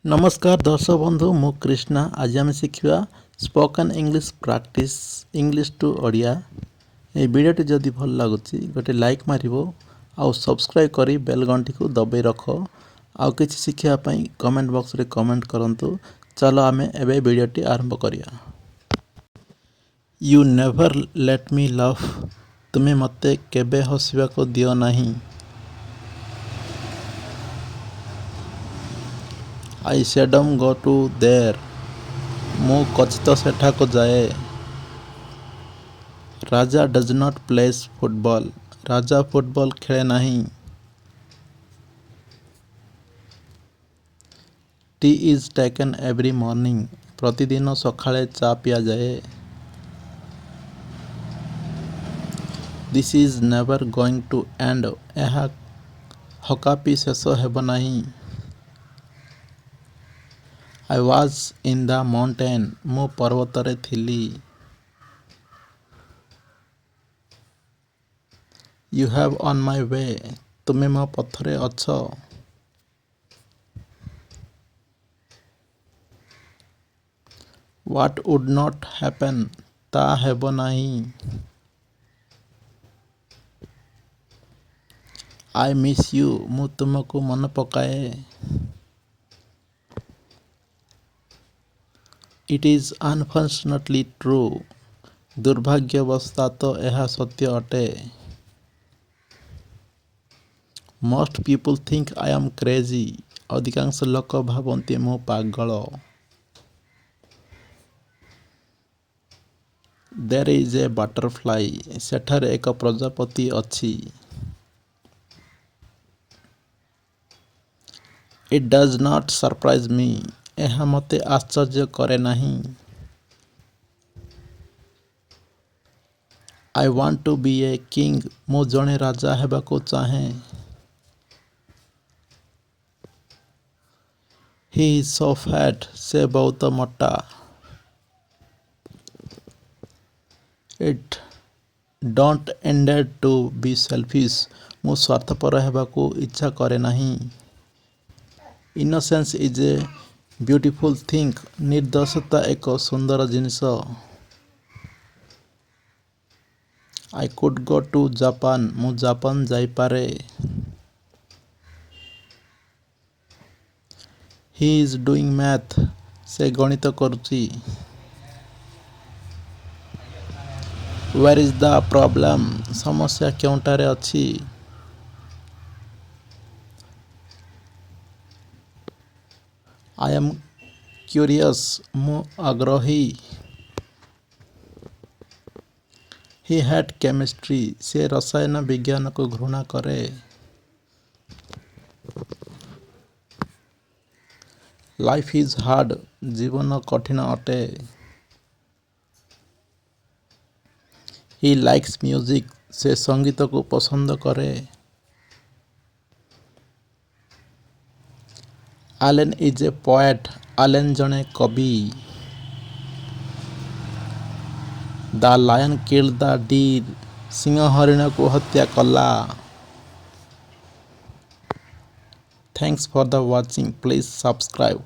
नमस्कार दर्शक बंधु मु कृष्णा आज आम शिखा spoken English practice English to Odia. ये वीडियोटी जदि भल लगुच गोटे लाइक मारिबो आउ सब्सक्राइब करी बेल घंटी को दबाई रख आउ किछि शिखिया पई कमेंट बॉक्स रे कमेंट करंतु। चलो आमे एबे वीडियोटी आरंभ करिया। You never let me love, तुम्हें मते केबे हसिबा को दियो नहीं। I seldom go to there, मु कचित सेठा को जाए। Raja does not plays football, Raja football खेले नहीं। Tea is taken every morning, प्रतिदिन सकाळे चा पिया जाए। This is never going to end, यह हकापी शेष हेब नहीं। I was in the mountain, मु पर्वतरे थिली। You have on my way, तुमे मो पथरे अछ। व्हाट वुड नॉट हैपन, ता हेब नहीं। आई मिस यू, मु तुमको मन पकाए। इट इज अनफॉर्चुनेटली ट्रू, दुर्भाग्यवशत तो यह सत्य अटे। Most people think I am crazy, अधिकांश लोक भावन्ति मु पागल। देयर इज ए बटरफ्लाई, सेठारे एक प्रजापति अछि। It does not surprise me, यह मते आश्चर्य करे नहीं। I want to be a king, मु जणे राजा हेबाको चाहे। ही इज सो फैट, से बहुत मोटा। It don't intended to be selfish, मु स्वार्थपर हेबाको इच्छा करे नहीं। Innocence is a beautiful thing, निर्दोषता एक सुंदर जिनिस। I could go to Japan, मु जापान जाइपारे। ही इज डूइंग मैथ, से गणित करुची। वेयर इज द प्रॉब्लम, समस्या क्योंटारे अच्छी। आई एम क्यूरियस, मु आग्रही। ही हैड केमिस्ट्री, से रसायन विज्ञान को घृणा करे। लाइफ इज हार्ड, जीवन कठिन अटे। ही लाइक्स म्यूजिक, से संगीत को पसंद करे। आलेन इज ए पोएट, आलेन जने कवि। The lion killed the deer, सिंह हरिण को हत्या कला। Thanks for the watching, please subscribe.